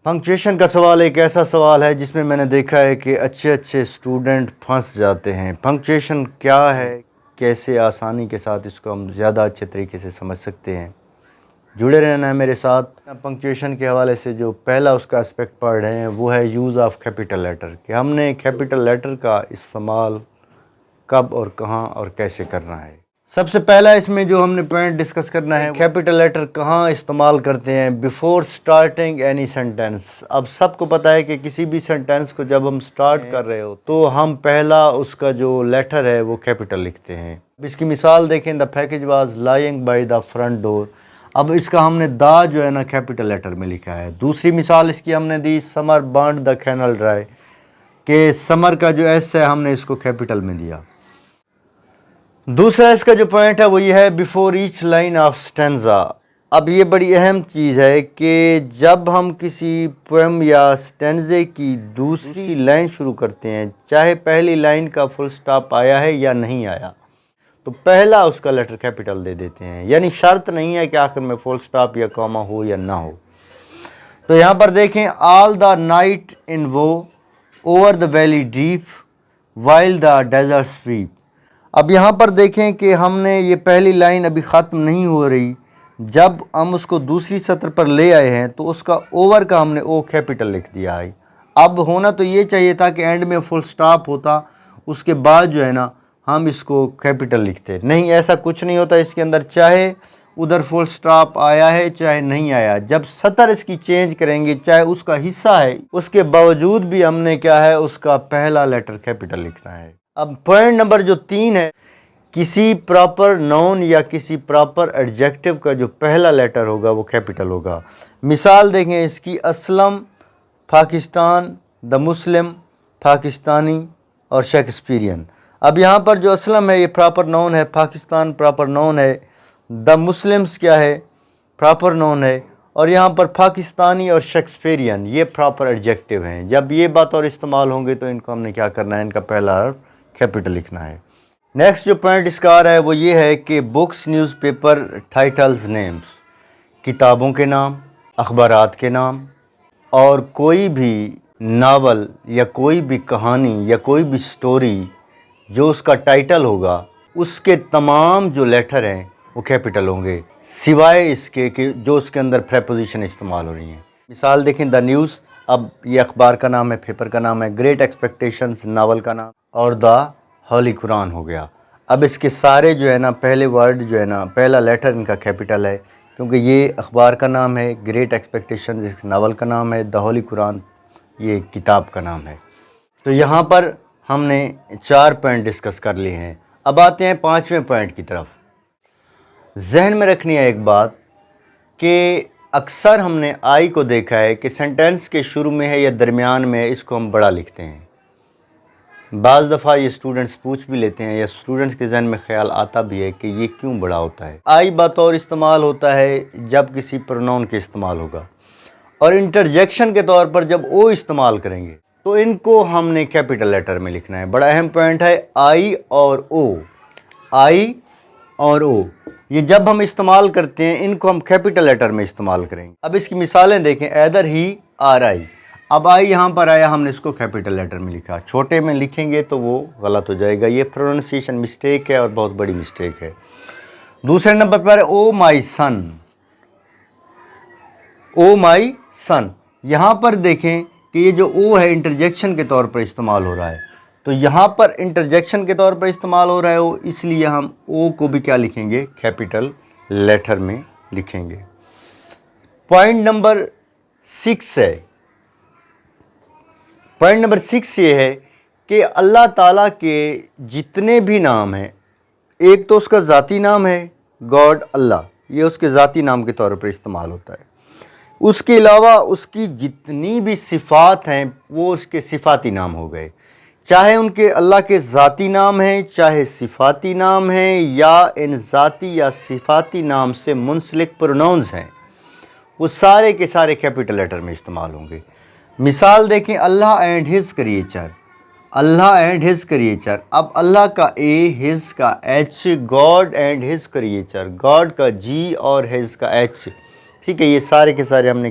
Punctuation کا سوال ایک ایسا سوال ہے جس میں نے دیکھا ہے کہ اچھے اسٹوڈنٹ پھنس جاتے ہیں۔ پنکچویشن کیا ہے، کیسے آسانی کے ساتھ اس کو ہم زیادہ اچھے طریقے سے سمجھ سکتے ہیں، جڑے رہنا ہے میرے ساتھ۔ پنکچویشن کے حوالے سے جو پہلا اس کا اسپیکٹ پڑھ رہے ہیں وہ ہے یوز آف کیپٹل لیٹر، کہ ہم نے کیپٹل لیٹر کا استعمال کب اور کہاں اور کیسے کرنا ہے۔ سب سے پہلا اس میں جو ہم نے پوائنٹ ڈسکس کرنا ہے، کیپٹل لیٹر کہاں استعمال کرتے ہیں؟ Before starting any sentence. اب سب کو پتہ ہے کہ کسی بھی سینٹینس کو جب ہم سٹارٹ کر رہے ہو تو ہم پہلا اس کا جو لیٹر ہے وہ کیپٹل لکھتے ہیں۔ اس کی مثال دیکھیں، the package was lying by the front door. اب اس کا ہم نے دا جو ہے نا کیپٹل لیٹر میں لکھا ہے۔ دوسری مثال اس کی ہم نے دی، سمر بانڈ دا کینل ڈرائی، کہ سمر کا جو ایس ہے ہم نے اس کو کیپٹل میں دیا۔ دوسرا اس کا جو پوائنٹ ہے وہ یہ ہے، before each line of stanza. اب یہ بڑی اہم چیز ہے کہ جب ہم کسی پوئم یا سٹینزے کی دوسری لائن شروع کرتے ہیں، چاہے پہلی لائن کا فل سٹاپ آیا ہے یا نہیں آیا، تو پہلا اس کا لیٹر کیپٹل دے دیتے ہیں، یعنی شرط نہیں ہے کہ آخر میں فل سٹاپ یا کاما ہو یا نہ ہو۔ تو یہاں پر دیکھیں، آل دا نائٹ ان وہ over the valley deep while the desert sweep. اب یہاں پر دیکھیں کہ ہم نے یہ پہلی لائن ابھی ختم نہیں ہو رہی، جب ہم اس کو دوسری سطر پر لے آئے ہیں تو اس کا اوور کا ہم نے او کیپٹل لکھ دیا ہے۔ اب ہونا تو یہ چاہیے تھا کہ اینڈ میں فل سٹاپ ہوتا، اس کے بعد جو ہے نا ہم اس کو کیپٹل لکھتے، نہیں، ایسا کچھ نہیں ہوتا اس کے اندر، چاہے ادھر فل سٹاپ آیا ہے چاہے نہیں آیا، جب سطر اس کی چینج کریں گے چاہے اس کا حصہ ہے، اس کے باوجود بھی ہم نے کیا ہے، اس کا پہلا لیٹر کیپٹل لکھنا ہے۔ اب پوائنٹ نمبر جو 3 ہے، کسی پراپر نون یا کسی پراپر ایڈجیکٹو کا جو پہلا لیٹر ہوگا وہ کیپٹل ہوگا۔ مثال دیکھیں اس کی، اسلم، پاکستان، دا مسلم، پاکستانی اور شیکسپیرین۔ اب یہاں پر جو اسلم ہے یہ پراپر نون ہے، پاکستان پراپر نون ہے، دا مسلمز کیا ہے، پراپر نون ہے، اور یہاں پر پاکستانی اور شیکسپیرین یہ پراپر ایڈجیکٹو ہیں۔ جب یہ بات اور استعمال ہوں گے تو ان کو ہم نے کیا کرنا ہے، ان کا پہلا حرف کیپٹل لکھنا ہے۔ نیکسٹ جو پوائنٹ اس کا آ رہا ہے وہ یہ ہے کہ books, news paper, titles, names, کتابوں کے نام، اخبارات کے نام، اور کوئی بھی ناول یا کوئی بھی کہانی یا کوئی بھی سٹوری جو اس کا ٹائٹل ہوگا، اس کے تمام جو لیٹر ہیں وہ کیپٹل ہوں گے، سوائے اس کے کہ جو اس کے اندر پریپوزیشن استعمال ہو رہی ہیں۔ مثال دیکھیں، دا نیوز، اب یہ اخبار کا نام ہے، پیپر کا نام ہے، گریٹ ایکسپیکٹیشنز ناول کا نام، اور دا ہولی قرآن ہو گیا۔ اب اس کے سارے جو ہے نا پہلے ورڈ جو ہے نا پہلا لیٹر ان کا کیپٹل ہے، کیونکہ یہ اخبار کا نام ہے، گریٹ ایکسپیکٹیشنز اس ناول کا نام ہے، دا ہولی قرآن یہ کتاب کا نام ہے۔ تو یہاں پر ہم نے 4 پوائنٹ ڈسکس کر لیے ہیں۔ اب آتے ہیں 5ویں پوائنٹ کی طرف۔ ذہن میں رکھنی ہے ایک بات کہ اکثر ہم نے آئی کو دیکھا ہے کہ سینٹینس کے شروع میں ہے یا درمیان میں ہے، اس کو ہم بڑا لکھتے ہیں۔ بعض دفعہ یہ اسٹوڈنٹس پوچھ بھی لیتے ہیں یا اسٹوڈنٹس کے ذہن میں خیال آتا بھی ہے کہ یہ کیوں بڑا ہوتا ہے۔ آئی بطور استعمال ہوتا ہے جب کسی پروناؤن کے استعمال ہوگا، اور انٹرجیکشن کے طور پر جب او استعمال کریں گے تو ان کو ہم نے کیپٹل لیٹر میں لکھنا ہے۔ بڑا اہم پوائنٹ ہے آئی اور او، آئی اور او، یہ جب ہم استعمال کرتے ہیں ان کو ہم کیپٹل لیٹر میں استعمال کریں گے۔ اب اس کی مثالیں دیکھیں، ایدر ہی آر آئی، اب آئی یہاں پر آیا، ہم نے اس کو کیپٹل لیٹر میں لکھا، چھوٹے میں لکھیں گے تو وہ غلط ہو جائے گا، یہ پروننسیشن مسٹیک ہے اور بہت بڑی مسٹیک ہے۔ دوسرے نمبر پر او مائی سن، او مائی سن، یہاں پر دیکھیں کہ یہ جو او ہے انٹرجیکشن کے طور پر استعمال ہو رہا ہے، تو یہاں پر انٹرجیکشن کے طور پر استعمال ہو رہا ہے او، اس لیے ہم او کو بھی کیا لکھیں گے، کیپٹل لیٹر میں لکھیں گے۔ پوائنٹ نمبر 6 ہے، پوائنٹ نمبر 6 یہ ہے کہ اللہ تعالیٰ کے جتنے بھی نام ہیں، ایک تو اس کا ذاتی نام ہے گاڈ، اللہ، یہ اس کے ذاتی نام کے طور پر استعمال ہوتا ہے۔ اس کے علاوہ اس کی جتنی بھی صفات ہیں وہ اس کے صفاتی نام ہو گئے، چاہے ان کے اللہ کے ذاتی نام ہیں چاہے صفاتی نام ہیں، یا ان ذاتی یا صفاتی نام سے منسلک پروناؤنز ہیں، وہ سارے کے سارے کیپٹل لیٹر میں استعمال ہوں گے۔ مثال دیکھیں، Allah and his creature, Allah and his creature, اب اللہ کا اے، ہز کا H, God and his creature, God کا جی اور ہز کا ایچ، ٹھیک ہے، یہ سارے کے سارے ہم نے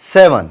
7,